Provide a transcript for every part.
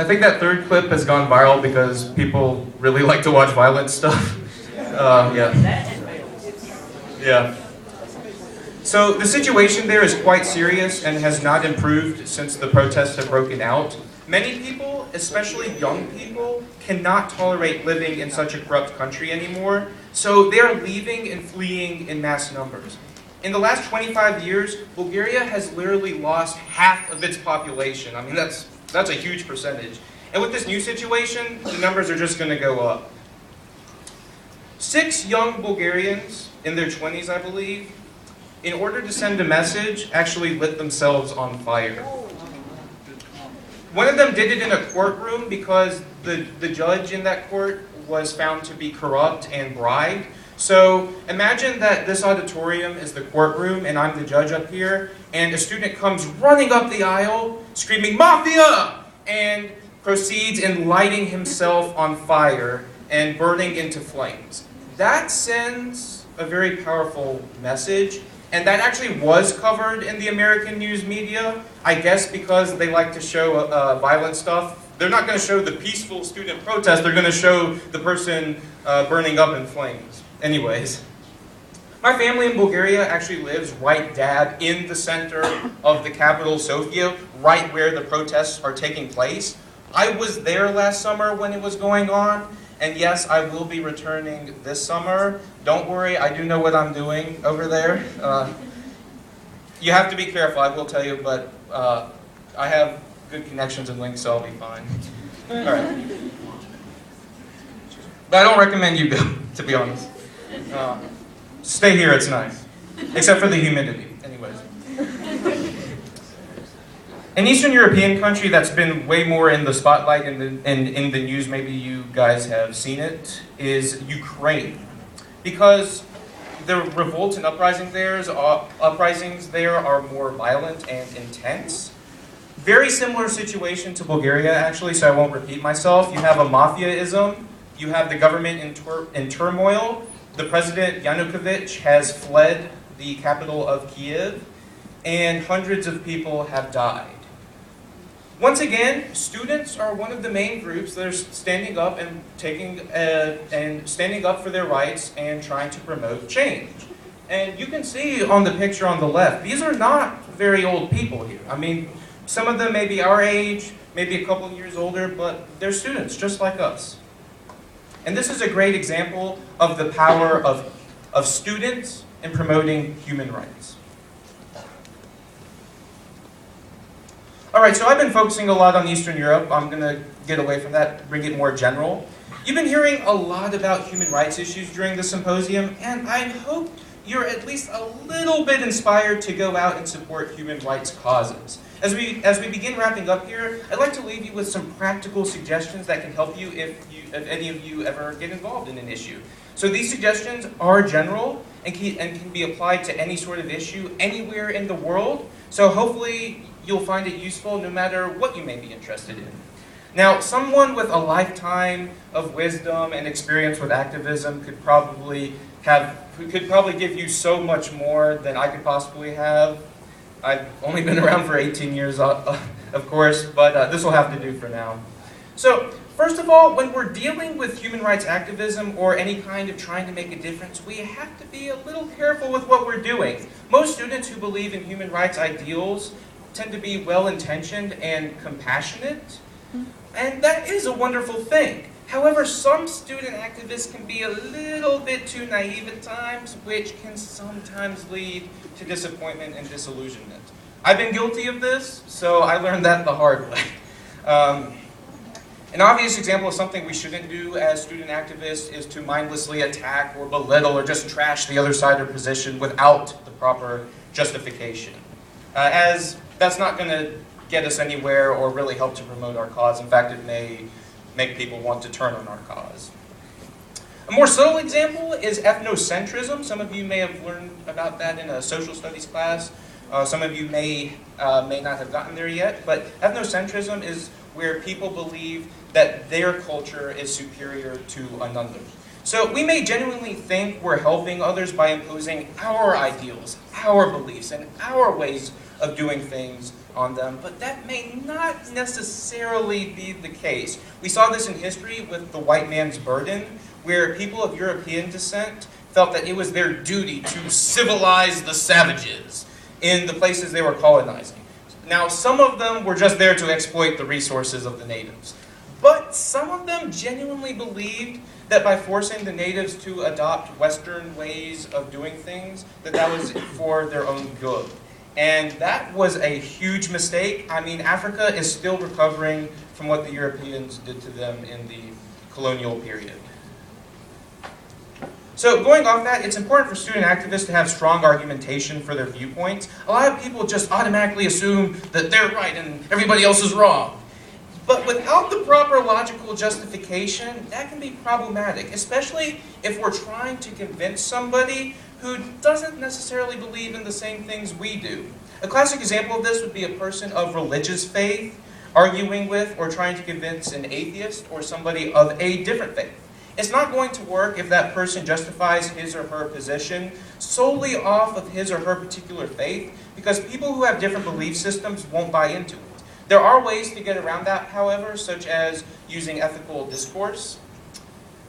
I think that third clip has gone viral because people really like to watch violent stuff. Yeah. Yeah. So the situation there is quite serious and has not improved since the protests have broken out. Many people, especially young people, cannot tolerate living in such a corrupt country anymore, so they are leaving and fleeing in mass numbers. In the last 25 years, Bulgaria has literally lost half of its population. I mean, that's a huge percentage. And with this new situation, the numbers are just going to go up. 6 young Bulgarians, in their 20s I believe, in order to send a message, actually lit themselves on fire. One of them did it in a courtroom because the judge in that court was found to be corrupt and bribed. So imagine that this auditorium is the courtroom and I'm the judge up here, and a student comes running up the aisle screaming, "Mafia!" and proceeds in lighting himself on fire and burning into flames. That sends a very powerful message, and that actually was covered in the American news media, I guess because they like to show violent stuff. They're not going to show the peaceful student protest, they're going to show the person burning up in flames. Anyways, my family in Bulgaria actually lives right dab in the center of the capital, Sofia, right where the protests are taking place. I was there last summer when it was going on, and yes, I will be returning this summer. Don't worry, I do know what I'm doing over there. You have to be careful, I will tell you, but I have good connections and links, so I'll be fine. All right. But I don't recommend you go, to be honest. Stay here, it's nice. Except for the humidity, anyways. An Eastern European country that's been way more in the spotlight in the news, maybe you guys have seen it, is Ukraine. Because the revolts and uprisings there are more violent and intense. Very similar situation to Bulgaria, actually, so I won't repeat myself. You have a mafiaism, you have the government in turmoil. The president, Yanukovych, has fled the capital of Kiev, and hundreds of people have died. Once again, students are one of the main groups that are standing up and standing up for their rights and trying to promote change. And you can see on the picture on the left, these are not very old people here. I mean, some of them may be our age, maybe a couple of years older, but they're students just like us. And this is a great example of the power of students in promoting human rights. All right, so I've been focusing a lot on Eastern Europe. I'm going to get away from that, bring it more general. You've been hearing a lot about human rights issues during the symposium, and I hope you're at least a little bit inspired to go out and support human rights causes. As we begin wrapping up here, I'd like to leave you with some practical suggestions that can help you if any of you ever get involved in an issue. So these suggestions are general and can be applied to any sort of issue anywhere in the world. So hopefully you'll find it useful no matter what you may be interested in. Now, someone with a lifetime of wisdom and experience with activism could probably give you so much more than I could possibly have. I've only been around for 18 years, of course, but this will have to do for now. So, first of all, when we're dealing with human rights activism or any kind of trying to make a difference, we have to be a little careful with what we're doing. Most students who believe in human rights ideals tend to be well-intentioned and compassionate, and that is a wonderful thing. However, some student activists can be a little bit too naive at times, which can sometimes lead to disappointment and disillusionment. I've been guilty of this, so I learned that the hard way. An obvious example of something we shouldn't do as student activists is to mindlessly attack or belittle or just trash the other side or position without the proper justification. As that's not going to get us anywhere or really help to promote our cause. In fact, it may make people want to turn on our cause. A more subtle example is ethnocentrism. Some of you may have learned about that in a social studies class. Some of you may not have gotten there yet, but ethnocentrism is where people believe that their culture is superior to another. So we may genuinely think we're helping others by imposing our ideals, our beliefs, and our ways of doing things on them, but that may not necessarily be the case. We saw this in history with the white man's burden, where people of European descent felt that it was their duty to civilize the savages in the places they were colonizing. Now, some of them were just there to exploit the resources of the natives, but some of them genuinely believed that by forcing the natives to adopt Western ways of doing things, that was for their own good. And that was a huge mistake. I mean, Africa is still recovering from what the Europeans did to them in the colonial period. So going off that, it's important for student activists to have strong argumentation for their viewpoints. A lot of people just automatically assume that they're right and everybody else is wrong. But without the proper logical justification, that can be problematic, especially if we're trying to convince somebody who doesn't necessarily believe in the same things we do. A classic example of this would be a person of religious faith arguing with or trying to convince an atheist or somebody of a different faith. It's not going to work if that person justifies his or her position solely off of his or her particular faith, because people who have different belief systems won't buy into it. There are ways to get around that, however, such as using ethical discourse.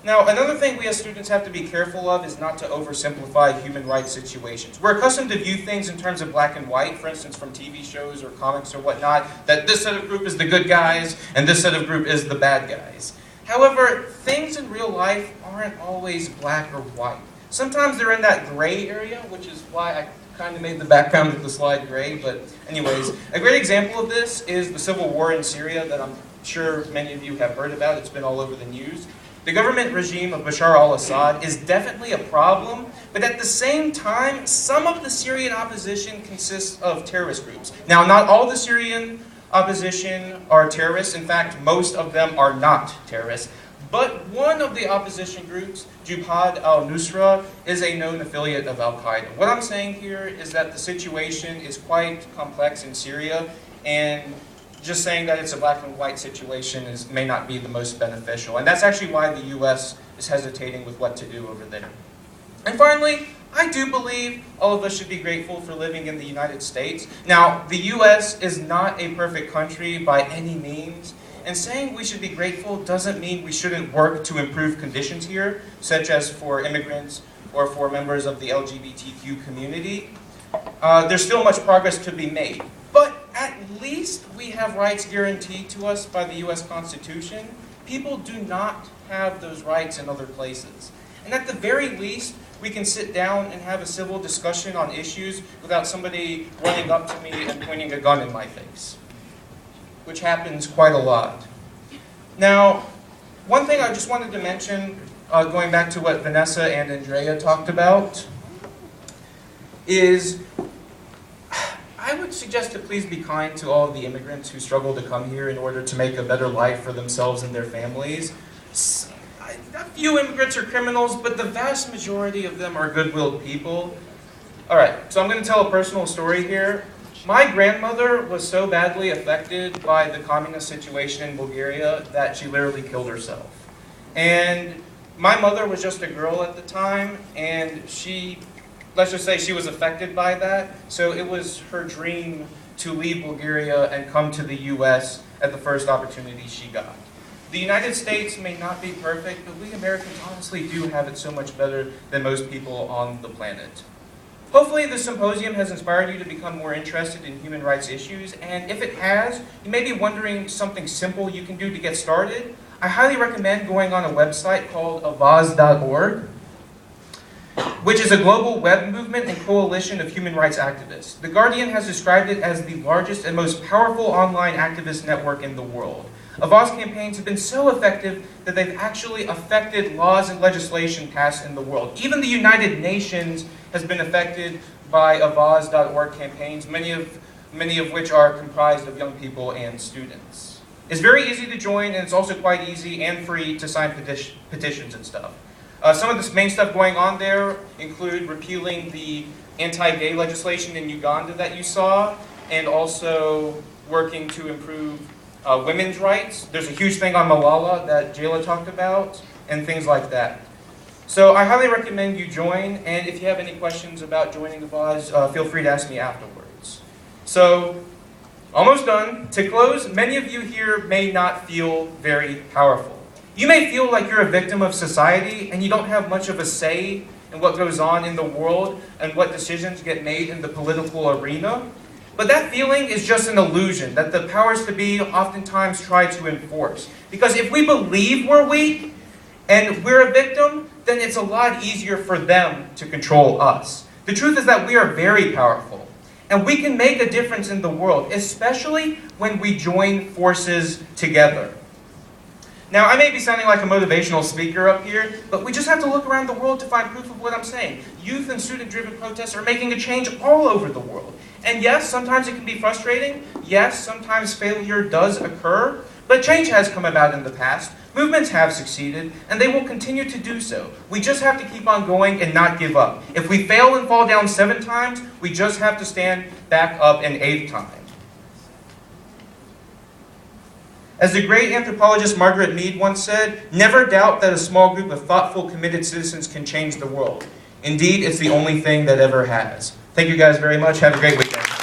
Now, another thing we as students have to be careful of is not to oversimplify human rights situations. We're accustomed to view things in terms of black and white, for instance, from TV shows or comics or whatnot, that this set of group is the good guys and this set of group is the bad guys. However, things in real life aren't always black or white. Sometimes they're in that gray area, which is why I kind of made the background of the slide gray. But anyways, a great example of this is the civil war in Syria that I'm sure many of you have heard about. It's been all over the news. The government regime of Bashar al-Assad is definitely a problem, but at the same time, some of the Syrian opposition consists of terrorist groups. Now, not all the Syrian opposition are terrorists. In fact, most of them are not terrorists. But one of the opposition groups, Jabhat al-Nusra, is a known affiliate of al-Qaeda. What I'm saying here is that the situation is quite complex in Syria, and just saying that it's a black and white situation may not be the most beneficial. And that's actually why the U.S. is hesitating with what to do over there. And finally, I do believe all of us should be grateful for living in the United States. Now, the U.S. is not a perfect country by any means, and saying we should be grateful doesn't mean we shouldn't work to improve conditions here, such as for immigrants or for members of the LGBTQ community. There's still much progress to be made. But at least we have rights guaranteed to us by the U.S. Constitution. People do not have those rights in other places. And at the very least, we can sit down and have a civil discussion on issues without somebody running up to me and pointing a gun in my face, which happens quite a lot. Now, one thing I just wanted to mention, going back to what Vanessa and Andrea talked about, is I would suggest to please be kind to all of the immigrants who struggle to come here in order to make a better life for themselves and their families. A few immigrants are criminals, but the vast majority of them are good-willed people. All right, so I'm going to tell a personal story here. My grandmother was so badly affected by the communist situation in Bulgaria that she literally killed herself. And my mother was just a girl at the time, and let's just say she was affected by that. So it was her dream to leave Bulgaria and come to the U.S. at the first opportunity she got. The United States may not be perfect, but we Americans honestly do have it so much better than most people on the planet. Hopefully this symposium has inspired you to become more interested in human rights issues, and if it has, you may be wondering something simple you can do to get started. I highly recommend going on a website called avaz.org, which is a global web movement and coalition of human rights activists. The Guardian has described it as the largest and most powerful online activist network in the world. Avaz campaigns have been so effective that they've actually affected laws and legislation passed in the world. Even the United Nations has been affected by Avaz.org campaigns, many of which are comprised of young people and students. It's very easy to join, and it's also quite easy and free to sign petitions and stuff. Some of the main stuff going on there include repealing the anti-gay legislation in Uganda that you saw, and also working to improve women's rights. There's a huge thing on Malala that Jayla talked about, and things like that. So I highly recommend you join, and if you have any questions about joining the Avaz, feel free to ask me afterwards. So, almost done. To close, many of you here may not feel very powerful. You may feel like you're a victim of society and you don't have much of a say in what goes on in the world and what decisions get made in the political arena. But that feeling is just an illusion that the powers to be oftentimes try to enforce. Because if we believe we're weak and we're a victim, then it's a lot easier for them to control us. The truth is that we are very powerful. And we can make a difference in the world, especially when we join forces together. Now, I may be sounding like a motivational speaker up here, but we just have to look around the world to find proof of what I'm saying. Youth and student-driven protests are making a change all over the world. And yes, sometimes it can be frustrating. Yes, sometimes failure does occur. But change has come about in the past. Movements have succeeded, and they will continue to do so. We just have to keep on going and not give up. If we fail and fall down 7 times, we just have to stand back up an 8th time. As the great anthropologist Margaret Mead once said, never doubt that a small group of thoughtful, committed citizens can change the world. Indeed, it's the only thing that ever has. Thank you guys very much. Have a great weekend.